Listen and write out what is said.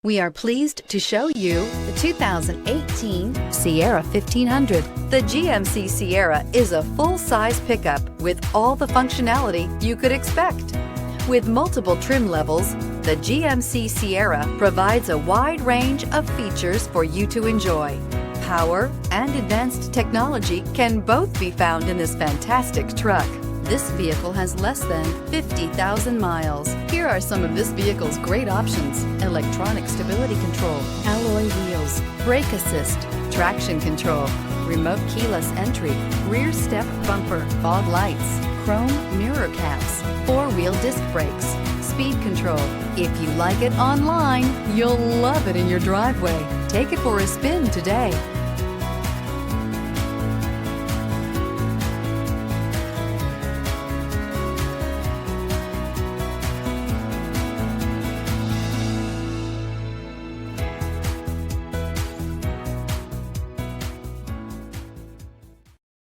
We are pleased to show you the 2018 Sierra 1500. The GMC Sierra is a full-size pickup with all the functionality you could expect. With multiple trim levels, the GMC Sierra provides a wide range of features for you to enjoy. Power and advanced technology can both be found in this fantastic truck. This vehicle has less than 50,000 miles. Here are some of this vehicle's great options: electronic stability control, alloy wheels, brake assist, traction control, remote keyless entry, rear step bumper, fog lights, chrome mirror caps, four-wheel disc brakes, speed control. If you like it online, you'll love it in your driveway. Take it for a spin today.